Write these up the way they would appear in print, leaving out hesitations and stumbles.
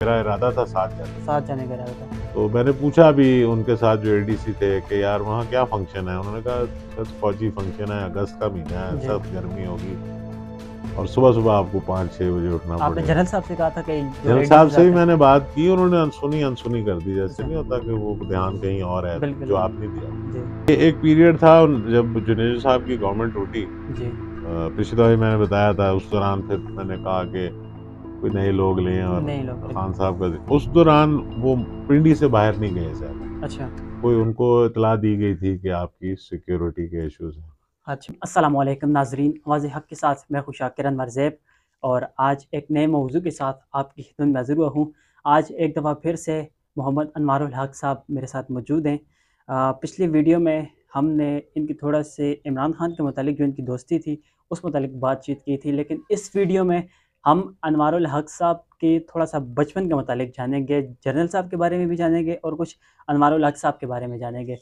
मेरा इरादा था साथ जाने साथ जाने का इरादा था। तो मैंने पूछा भी उनके साथ जो एडीसी थे कि यार वहाँ क्या फंक्शन है। उन्होंने कहा सर फौजी फंक्शन है, अगस्त का महीना है, जी। सख्त गर्मी होगी और सुबह सुबह आपको 5-6 बजे उठना आपने पड़ेगा। जनरल साहब से कहा था कि जो जनरल एडीसी साहब से भी साहब थे? मैंने बात की, उन्होंने अनसुनी अनसुनी कर दी। जैसे अच्छा। नहीं होता कि वो ध्यान कहीं और है, बिल्कुल। जो आप नहीं दिया। जी। ये एक पीरियड था जब जुनेजो साहब की गवर्नमेंट टूटी। जी। पिछली दफा भी मैंने बताया था, उस दौरान फिर मैंने कहा कि कोई नए लोग लें और नहीं लोग खान बिल्कुल। साहब का उस दौरान वो पिंडी से बाहर नहीं गए शायद। अच्छा। कोई उनको इतला दी गई थी कि आपकी सिक्योरिटी के इश्यूज हैं। अच्छा, अस्सलाम वालेकुम नाज़रीन, आवाज़ हक़ के साथ मैं खुशाक किरण मरज़ेब और आज एक नए मौज़ू के साथ आपकी खिदमत में हाज़िर हुआ हूँ। आज एक दफ़ा फिर से मोहम्मद अनवारुल हक़ साहब मेरे साथ मौजूद हैं। पिछली वीडियो में हमने इनकी थोड़ा से इमरान खान के मुतालिक जो इनकी दोस्ती थी, उस मुतालिक बातचीत की थी। लेकिन इस वीडियो में हम अनवारुल हक़ साहब के थोड़ा-सा बचपन के मुतालिक जानेंगे, जनरल साहब के बारे में भी जानेंगे और कुछ अनवारुल हक़ साहब के बारे में जानेंगे।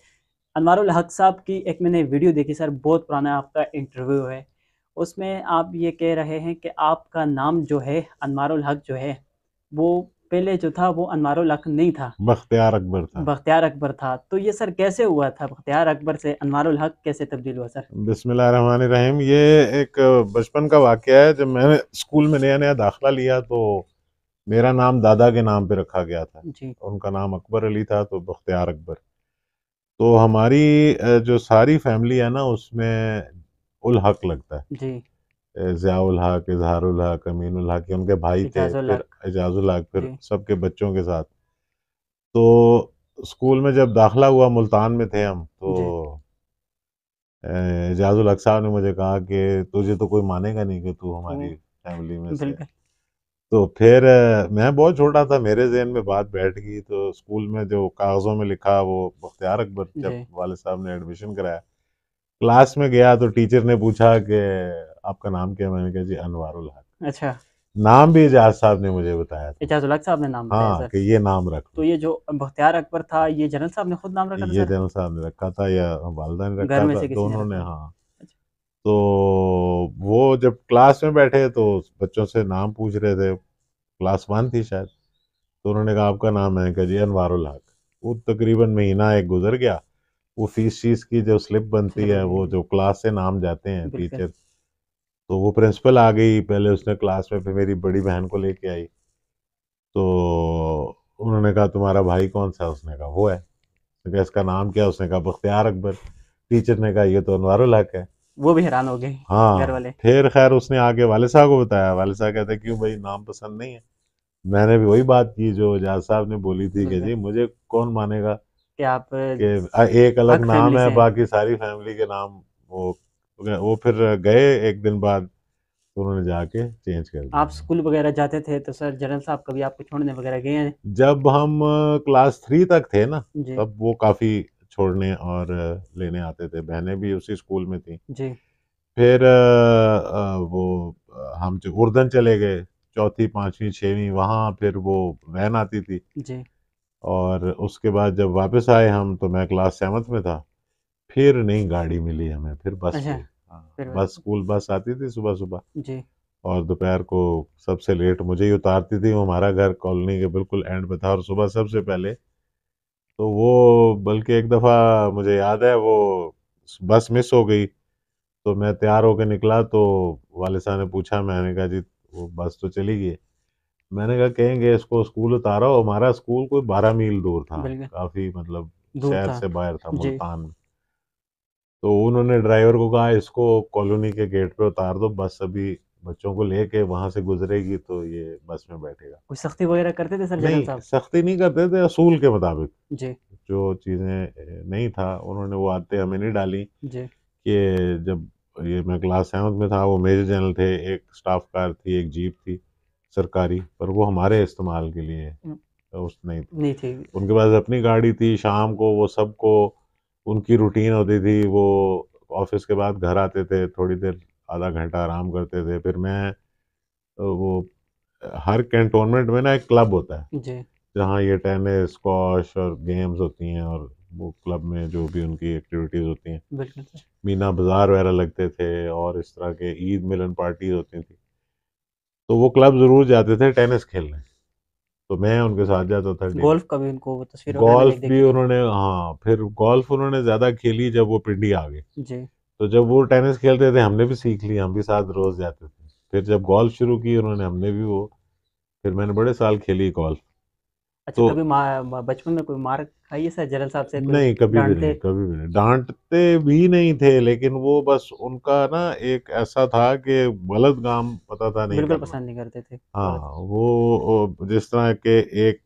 अनवारुल हक़ साहब की एक मैंने वीडियो देखी सर, बहुत पुराना आपका इंटरव्यू है। उसमें आप ये कह रहे हैं कि आपका नाम जो है अनवारुल हक़ जो है, वो पहले जो था वो अनवारुल हक़ नहीं था, बख्तियार अकबर था। बख्तियार अकबर था। तो ये सर कैसे हुआ था? बख्तियार अकबर से अनवारुल हक़ कैसे तब्दील हुआ सर? बिस्मिल्लाहिर्रहमानिर्रहीम। ये एक बचपन का वाक़या है। जब मैंने स्कूल में नया नया दाखिला लिया तो मेरा नाम दादा के नाम पे रखा गया था। जी। उनका नाम अकबर अली था तो बख्तियार अकबर। तो हमारी जो सारी फैमिली है ना उसमें उल हक लगता है। जी। ज़ियाउल हक, इज़हारुल हक, अमीनुल हक, ये उनके भाई थे, इजाज़ुल फिर हक़। एजाजुल हक, फिर जी। सबके बच्चों के साथ। तो स्कूल में जब दाखिला हुआ, मुल्तान में थे हम, जी। तो एजाजुल हक साहब ने मुझे कहा कि तुझे तो कोई मानेगा नहीं कि तू हमारी हुँ, फैमिली में से है। बिल्कुल। तो फिर मैं बहुत छोटा था, मेरे ज़हन में बात बैठ गई। तो स्कूल में जो कागज़ों में लिखा वो बख्तियार अकबर। जब जी। वालिद साहब ने एडमिशन कराया, क्लास में गया तो टीचर ने पूछा कि आपका नाम क्या है? मैंने कहा जी अनवारुल हक। अच्छा, नाम भी एजाज साहब ने मुझे बताया था। इजाज़ुल हक़ साहब ने नाम बताया हाँ, सर। कि ये नाम रख तो लो। ये जो बख्तियार अकबर था, ये जनरल साहब ने खुद नाम रखा था ये सर? जनरल साहब ने रखा था या वालिदा ने घर रखा में था, से किसी ने दोनों ने। रखा था? हाँ। अच्छा। तो वो जब क्लास में बैठे तो बच्चों से नाम पूछ रहे थे, क्लास 1 थी शायद। तो उन्होंने कहा आपका नाम है? कहा जी अनवारुल हक। वो तकरीबन महीना एक गुजर गया। वो फीस की जो स्लिप बनती स्लिप है, वगैरह वो जी, जो क्लास से नाम जाते हैं बिल्कुल। टीचर, तो वो प्रिंसिपल आ गई। पहले उसने क्लास में फिर मेरी बड़ी बहन को लेके आई। तो उन्होंने कहा तुम्हारा भाई कौन सा है? उसने कहा वो है। उसने कहा इसका नाम क्या है? उसने कहा बख्तियार अकबर। टीचर ने कहा ये तो अनवारुल हक है। वो भी हैरान हो गए घर हाँ। वाले। फिर खैर उसने आगे वाले साहब को बताया। वाले साहब कहते क्यों भाई, नाम पसंद नहीं है? मैंने भी वही बात की जो एजाज साहब ने बोली थी कि बिल्कुल, जी मुझे कौन मानेगा कि आप कि एक अलग हक नाम फैमिली है, से हैं। बाकी सारी फैमिली के नाम। वो फिर गए एक दिन बाद, तो उन्होंने जाके चेंज कर आप दिया। स्कूल वगैरह जाते थे तो सर जनरल साहब कभी आपको छोड़ने वगैरह गए हैं? जब हम क्लास 3 तक थे ना, जी। तब वो काफ़ी छोड़ने और लेने आते थे। बहनें भी उसी स्कूल में थी। जी। फिर हम जो उर्दन चले गए, चौथी, पाँचवीं, छठवीं, वहाँ फिर वो वैन आती थी। जी। और उसके बाद जब वापस आए हम, तो मैं क्लास 7th में था। फिर नई गाड़ी मिली हमें, फिर बस अच्छा, हुई। हाँ, फिर बस, स्कूल बस आती थी सुबह-सुबह जी। और दोपहर को सबसे लेट मुझे ही उतारती थी। वो हमारा घर कॉलोनी के बिल्कुल एंड पे था और सुबह सबसे पहले। तो वो बल्कि एक दफ़ा मुझे याद है, वो बस मिस हो गई। तो मैं तैयार होके निकला तो वाले साहब ने पूछा, मैंने कहा जी वो बस तो चली गई है। मैंने कहा कहेंगे इसको स्कूल उतारो। हमारा स्कूल कोई 12 मील दूर था, बिल्कुल, काफ़ी मतलब दूर शहर था। से बाहर था, जी। मुल्तान में। तो उन्होंने ड्राइवर को कहा इसको कॉलोनी के गेट पे उतार दो, बस अभी बच्चों को लेके वहां से गुजरेगी तो ये बस में बैठेगा। कोई सख्ती वगैरह करते थे सर जनरल नहीं, साहब? सख्ती नहीं करते थे, असूल के मुताबिक। जी। जो चीज़ें नहीं था, उन्होंने वो आदतें हमें नहीं डाली जी। कि जब ये मैं क्लास 7th में था, वो मेजर जनरल थे, एक स्टाफ कार थी, एक जीप थी सरकारी, पर वो हमारे इस्तेमाल के लिए हुँ, उस नहीं थी। नहीं थी। उनके पास अपनी गाड़ी थी। शाम को वो सबको उनकी रूटीन होती थी। वो ऑफिस के बाद घर आते थे, थोड़ी देर आधा घंटा आराम करते थे। फिर मैं वो हर कैंटोनमेंट में ना एक क्लब होता है, जी। जहाँ ये टेनिस, स्क्वॉश और गेम्स होती हैं, और वो क्लब में जो भी उनकी एक्टिविटीज़ होती हैं, बिल्कुल सर। मीना बाज़ार वगैरह लगते थे और इस तरह के ईद मिलन पार्टीज़ होती थी। तो वो क्लब ज़रूर जाते थे टेनिस खेलने। तो मैं उनके साथ जाता था डेली। गोल्फ का भी उनको तस्वीर वगैरह में गोल्फ देख भी देखी थी। उन्होंने, हाँ, फिर गोल्फ उन्होंने ज़्यादा खेली जब वो पिंडी आ गए। जी। तो जब वो टेनिस खेलते थे हमने भी सीख लिया, हम भी साथ रोज जाते थे। फिर जब गोल्फ शुरू की उन्होंने, हमने भी वो, फिर मैंने बड़े साल खेली गोल्फ। अच्छा, तो कभी बचपन में कोई मार खाई है सर जनरल साहब से, कोई नहीं, कभी भी डांटते? नहीं, कभी भी नहीं डांटते भी नहीं थे, लेकिन वो बस उनका ना एक ऐसा था कि गलत काम पता था नहीं बिल्कुल करना। पसंद नहीं करते थे हाँ, गलत। वो जिस तरह के एक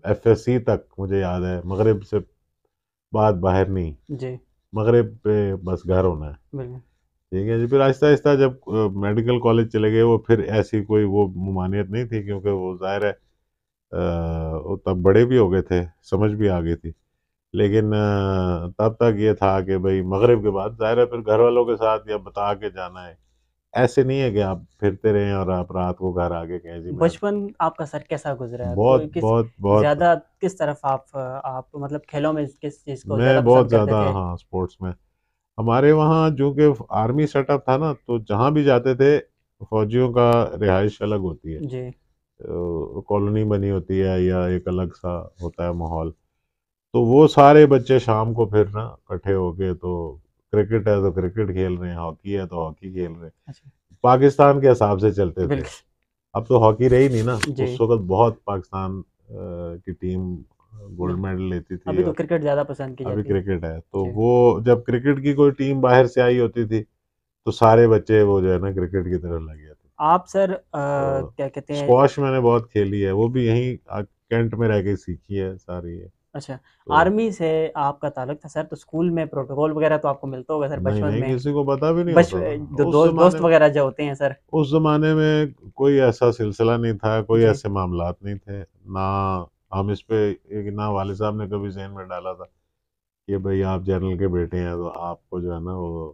एफएससी तक मुझे याद है, मगरिब से बाद बाहर नहीं, जी। मगरिब पे बस घर होना है। बिल्कुल। ठीक है जी। फिर आहिस्ता आहिस्ता जब मेडिकल कॉलेज चले गए, वो फिर ऐसी कोई वो ममानियत नहीं थी, क्योंकि वो जाहिर है वो तब बड़े भी हो गए थे, समझ भी आ गई थी। लेकिन तब तक ये था कि भाई मगरिब के बाद जाहिर है फिर घर वालों के साथ या बता के जाना है। ऐसे नहीं है कि आप फिरते रहें और आप रात को घर आके कहें जी मैं। बचपन आपका सर कैसा गुजरा है, कोई बहुत किस बहुत बहुत। ज्यादा किस तरफ आप मतलब खेलों में किस चीज को ज्यादा मैं बहुत पसंद करते ज़्यादा, थे? हाँ, स्पोर्ट्स में। हमारे वहाँ जो कि आर्मी सेटअप था ना, तो जहाँ भी जाते थे फौजियों का रिहाइश अलग होती है, जी। कॉलोनी बनी होती है या एक अलग सा होता है माहौल। तो वो सारे बच्चे शाम को फिर ना इकट्ठे होके, तो क्रिकेट है तो क्रिकेट खेल रहे हैं, हॉकी है तो हॉकी खेल रहे हैं। अच्छा। पाकिस्तान के हिसाब से चलते थे। बिल्कुल। अब तो हॉकी रही नहीं ना। जी। उस वक्त बहुत पाकिस्तान की टीम गोल्ड बिल्कुल। मेडल लेती थी, अभी तो और क्रिकेट ज्यादा पसंद की अभी जाती है। क्रिकेट है। तो जी। वो जब क्रिकेट की कोई टीम बाहर से आई होती थी, तो सारे बच्चे वो जो है ना क्रिकेट की तरफ लग जाते थे। आप सर तो क्या कहते हैं? स्क्वाश मैंने बहुत खेली है, वो भी यहीं कैंट में रह के सीखी है सारी है। अच्छा, तो आर्मी से आपका ताल्लुक था सर, तो स्कूल में प्रोटोकॉल वगैरह तो आपको मिलता होगा सर नहीं बचपन नहीं, में। किसी को पता भी नहीं बच होता था जो उस दोस्त जमाने। वगैरह जो होते हैं सर। उस जमाने में कोई ऐसा सिलसिला नहीं था, कोई जी। ऐसे मामलात नहीं थे ना। हम इस पे एक ना वाले साहब ने कभी जहन में डाला था कि भाई आप जनरल के बेटे हैं तो आपको जो है ना वो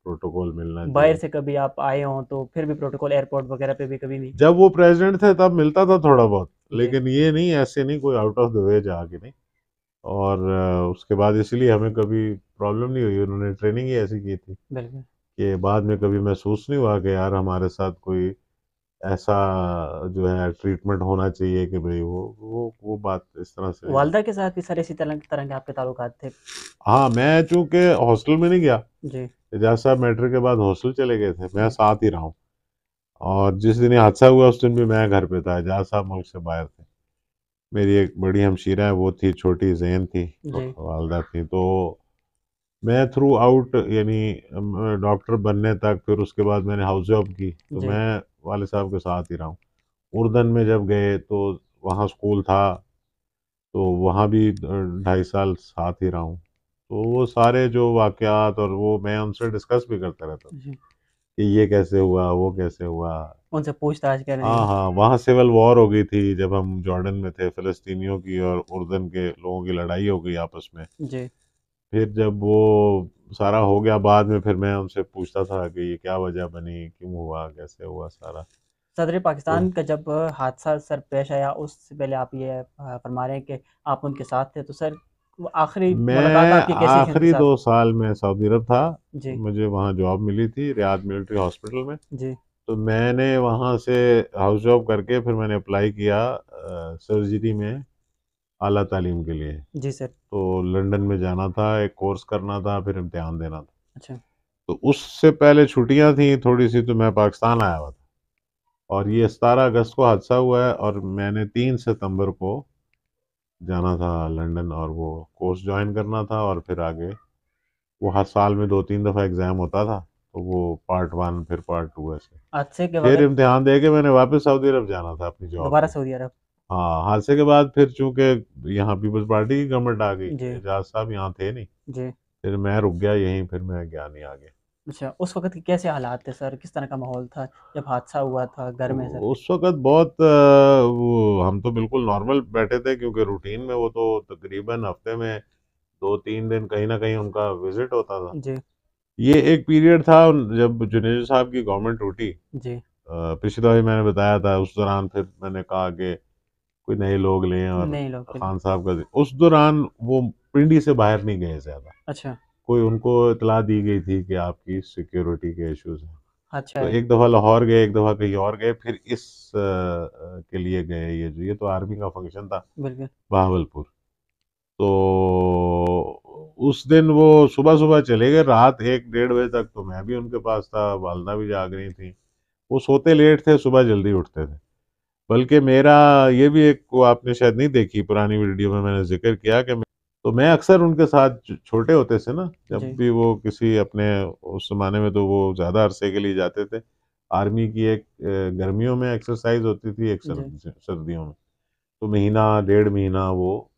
प्रोटोकॉल मिलना बाहर चाहिए। से कभी आप आए हों तो फिर भी प्रोटोकॉल एयरपोर्ट वगैरह पे भी कभी नहीं? जब वो प्रेसिडेंट थे तब मिलता था थोड़ा बहुत, जी। लेकिन ये नहीं, ऐसे नहीं, कोई आउट ऑफ द वे जाके नहीं। और उसके बाद इसलिए हमें कभी प्रॉब्लम नहीं हुई, उन्होंने ट्रेनिंग ही ऐसी की थी बिल्कुल। कि बाद में कभी महसूस नहीं हुआ कि यार हमारे साथ कोई ऐसा जो है ट्रीटमेंट होना चाहिए कि भाई वो बात इस तरह से नहीं होती। वालदा के साथ भी सर इसी तरह तरह के आपके ताल्लुकात थे? हाँ, मैं चूंकि हॉस्टल में नहीं गया, जी। एजाज साहब मैट्रिक के बाद हॉस्टल चले गए थे, मैं जी। साथ ही रहा हूँ। और जिस दिन ये हादसा हुआ उस दिन भी मैं घर पे था, एजाज साहब मुल्क से बाहर थे। मेरी एक बड़ी हमशीरा है, वो थी, छोटी जैन थी, जी। वालदा थी। तो मैं थ्रू आउट, यानी डॉक्टर बनने तक, फिर उसके बाद मैंने हाउस जॉब की, तो जी। मैं वाले साहब के साथ ही रहा हूँ। उर्दन में जब गए तो वहाँ स्कूल था, तो वहाँ भी 2.5 साल साथ ही रहा हूँ। तो वो सारे जो वाक़यात, और वो मैं उनसे डिस्कस भी करता रहता था जी। कि ये कैसे हुआ, वो कैसे हुआ। उनसे पूछताछ हाँ करें। हाँ, वहाँ सिविल वॉर हो गई थी जब हम जॉर्डन में थे, फ़लस्तीनियों की और उर्दन के लोगों की लड़ाई हो गई आपस में। जी। फिर जब वो सारा हो गया, बाद में फिर मैं उनसे पूछता था कि ये क्या वजह बनी, क्यों हुआ, कैसे हुआ सारा। सदर तो पाकिस्तान का जब हादसा सर पेश आया, उससे पहले आप ये फरमा रहे हैं कि आप उनके साथ थे, तो सर वो आखिरी मुलाकात मैं आपकी कैसी थी उनके आखिरी साथ? 2 साल में सऊदी अरब था। जी। मुझे वहाँ जॉब मिली थी रियाद मिलिट्री हॉस्पिटल में। जी। तो मैंने वहाँ से हाउस जॉब करके फिर मैंने अप्लाई किया सर्जरी में आला तालीम के लिए। जी सर। तो लंदन में जाना था, एक कोर्स करना था, फिर इम्तिहान देना था। अच्छा। तो उससे पहले छुट्टियां थी थोड़ी सी, तो मैं पाकिस्तान आया हुआ था। और ये 17 अगस्त को हादसा हुआ है, और मैंने 3 सितंबर को जाना था लंदन, और वो कोर्स ज्वाइन करना था, और फिर आगे वो हर साल में 2-3 दफ़ा एग्ज़ाम होता था। तो वो पार्ट 1 फिर पार्ट 2 ऐसे। हादसे के फिर वक्त इम्तिहान दे के मैंने वापस सऊदी अरब जाना था अपनी जॉब दोबारा पे। सऊदी अरब? हाँ, हादसे के बाद फिर चूंकि यहाँ पीपल्स पार्टी की गवर्नमेंट आ गई, जी। एजाज साहब यहाँ थे नहीं। जी। फिर मैं रुक गया यहीं, फिर मैं गया नहीं आगे। अच्छा, उस वक़्त के कैसे हालात थे सर? किस तरह का माहौल था जब हादसा हुआ था घर में सर? उस वक़्त बहुत वो हम तो बिल्कुल नॉर्मल बैठे थे, क्योंकि रूटीन में वो तो तकरीबन हफ्ते में 2-3 दिन कहीं न कहीं उनका विज़िट होता था। जी। ये एक पीरियड था जब जुनेजो साहब की गवर्नमेंट टूटी। जी। पिछली दफ़ा भी मैंने बताया था, उस दौरान फिर मैंने कहा कि कोई नए लोग लें, और नहीं लोग बिल्कुल। खान साहब का उस दौरान वो पिंडी से बाहर नहीं गए ज़्यादा। अच्छा। कोई उनको इत्तला दी गई थी कि आपकी सिक्योरिटी के इश्यूज़ हैं। अच्छा तो है। एक दफ़ा लाहौर गए, एक दफ़ा कहीं और गए, फिर इस के लिए गए, ये तो आर्मी का फंक्शन था बिल्कुल। बहावलपुर। तो उस दिन वो सुबह-सुबह चले गए, रात 1 डेढ़ बजे तक तो मैं भी उनके पास था, वालिदा भी जाग रही थी। वो सोते लेट थे, सुबह जल्दी उठते थे। बल्कि मेरा ये भी एक वो आपने शायद नहीं देखी पुरानी वीडियो में मैंने ज़िक्र किया कि मैं अक्सर उनके साथ छोटे होते से ना, जब जी। भी वो किसी अपने उस ज़माने में तो वो ज़्यादा अरसे के लिए जाते थे। आर्मी की एक गर्मियों में एक्सरसाइज़ होती थी, एक जी। सर्दियों में। तो महीना, डेढ़ महीना वो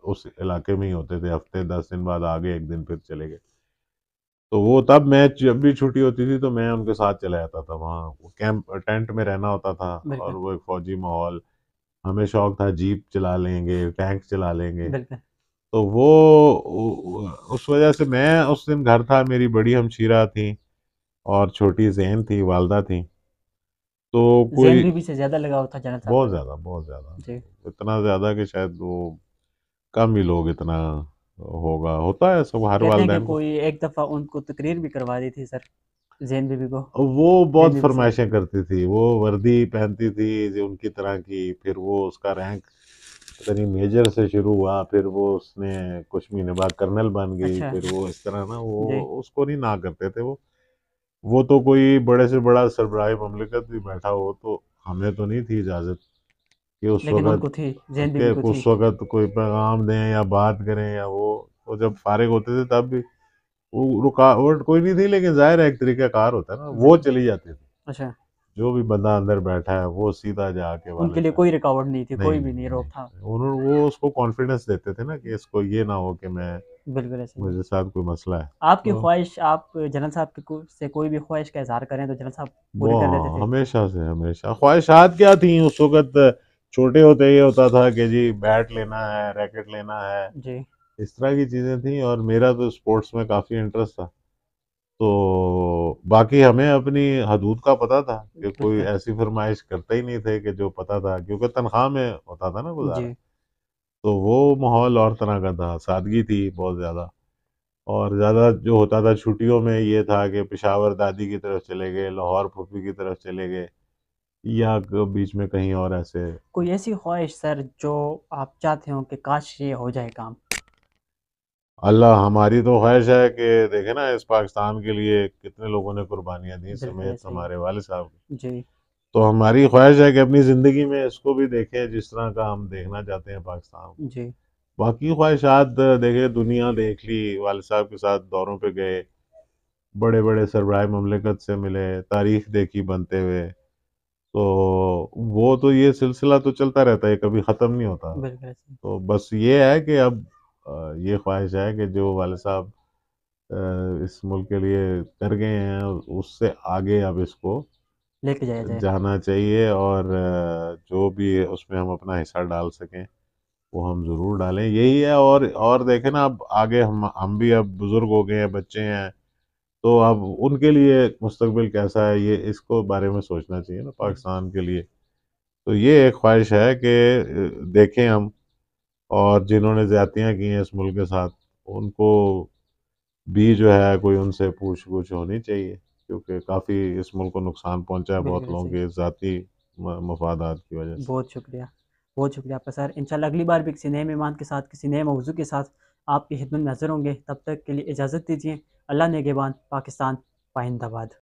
उस इलाके में ही होते थे, हफ़्ते 10 दिन बाद आ गए, 1 दिन फिर चले गए। तो वो तब मैं जब भी छुट्टी होती थी तो मैं उनके साथ चला जाता था वहाँ, वो कैंप टेंट में रहना होता था और बिल्कुल। वो एक फ़ौजी माहौल, हमें शौक था जीप चला लेंगे, टैंक चला लेंगे। बिल्कुल। तो वो उस वजह से मैं उस दिन घर था, मेरी बड़ी हमशीरा थी और छोटी ज़ैन थी, वालदा थी। तो ज़ैन कोई बीबी से ज़्यादा लगाव था जनरल साहब का बहुत तो। ज़्यादा, बहुत ज़्यादा। जी। इतना ज़्यादा कि शायद वो कम ही लोग इतना होगा, होता है सब हर कहते हैं कि वालदैन को। कोई एक दफ़ा उनको तकरीर भी करवा दी थी सर, ज़ैन बीबी को, वो ज़ैन बहुत बीबी से। फरमाइशें करती थी, वो वर्दी पहनती थी जो उनकी तरह की, फिर वो उसका रैंक पता नहीं मेजर से शुरू हुआ, फिर वो उसने कुछ महीने बाद कर्नल बन गई, अच्छा। फिर वो इस तरह ना वो जी। उसको नहीं ना करते थे वो तो कोई बड़े से बड़ा सरबराही ममलिकत भी बैठा हो तो हमें तो नहीं थी इजाज़त कि उस लेकिन वक़्त उनको थी, ज़ैन बीबी के को थी। उस वक़्त कोई पैगाम दें या बात करें या वो जब फ़ारिग होते थे तब भी वो रुकावट कोई नहीं थी, लेकिन ज़ाहिर है एक तरीक़ाकार होता है ना, वो बिल्कुल। चली जाती थी। अच्छा। जो भी बंदा अंदर बैठा है वो सीधा जाके उनके वालिद लिए साहब कोई रुकावट नहीं थी, नहीं, कोई भी नहीं, नहीं नहीं। रोकथाम। उन्होंने वो उसको कॉन्फिडेंस देते थे ना कि इसको ये ना हो कि मैं बिल्कुल ऐसे ही है। मेरे साथ कोई मसला है। आपकी तो ख्वाहिश आप जनरल साहब की से कोई भी ख्वाहिश का इज़हार करें तो जनरल साहब वो पूरी कर देते हाँ, थे? हमेशा से हमेशा ख्वाहिशात क्या थी उस वक़्त छोटे होते ये होता था कि जी बैट लेना है, रैकेट लेना है, जी। इस तरह की चीज़ें थी और मेरा तो स्पोर्ट्स में काफ़ी इंटरेस्ट था। तो बाकी हमें अपनी हदूद का पता था कि कोई बिल्कुल। ऐसी फ़रमाइश करते ही नहीं थे कि जो पता था क्योंकि तनख़्वाह में होता था ना गुज़ारा। जी। तो वो माहौल और तरह का था, सादगी थी बहुत ज़्यादा और ज़्यादा जो होता था छुट्टियों में ये था कि पेशावर दादी की तरफ चले गए, लाहौर फूफी की तरफ चले गए या बीच में कहीं और ऐसे। कोई ऐसी ख्वाहिश सर जो आप चाहते हो कि काश ये हो जाए काम? अल्लाह हमारी तो ख्वाहिश है कि देखें ना इस पाकिस्तान के लिए कितने लोगों ने कुर्बानियाँ दी बिल्कुल समेत ऐसे ही है। हमारे वालिद साहब की। जी। तो हमारी ख्वाहिश है कि अपनी ज़िंदगी में इसको भी देखें जिस तरह का हम देखना चाहते हैं पाकिस्तान को। जी। बाकी ख्वाहिशात देखें, दुनिया देख ली, वालिद साहब के साथ दौरों पे गए, बड़े बड़े सरबराह ममलिकत से मिले, तारीख देखी बनते हुए। तो वो तो ये सिलसिला तो चलता रहता है, कभी ख़त्म नहीं होता। बिल्कुल ऐसे ही। तो बस ये है कि अब ये ख्वाहिश है कि जो वालिद साहब इस मुल्क के लिए कर गए हैं उससे आगे अब इसको लेके जाया जाए। जाना चाहिए और जो भी उसमें हम अपना हिस्सा डाल सकें वो हम ज़रूर डालें, यही है। और देखें ना अब आगे हम भी अब बुज़ुर्ग हो गए हैं, बच्चे हैं, तो अब उनके लिए मुस्तकबिल कैसा है ये इसको बारे में सोचना चाहिए ना बिल्कुल। पाकिस्तान के लिए। तो ये एक ख्वाहिश है कि देखें हम और जिन्होंने ज़्यादतियाँ की हैं इस मुल्क के साथ उनको भी जो है कोई उनसे पूछ-गछ होनी चाहिए क्योंकि काफ़ी इस मुल्क को नुकसान पहुँचा है बहुत बिल्कुल लोगों ऐसे ही। के ज़ाती मफादात की वजह से। बहुत शुक्रिया। बहुत शुक्रिया आपका सर। इंशाल्लाह अगली बार भी किसी नए मेहमान के साथ, किसी नए मौज़ू के साथ आपकी खिदमत में हाज़िर होंगे। तब तक के लिए इजाज़त दीजिए। अल्लाह नेगेबान, पाकिस्तान पाइंदाबाद।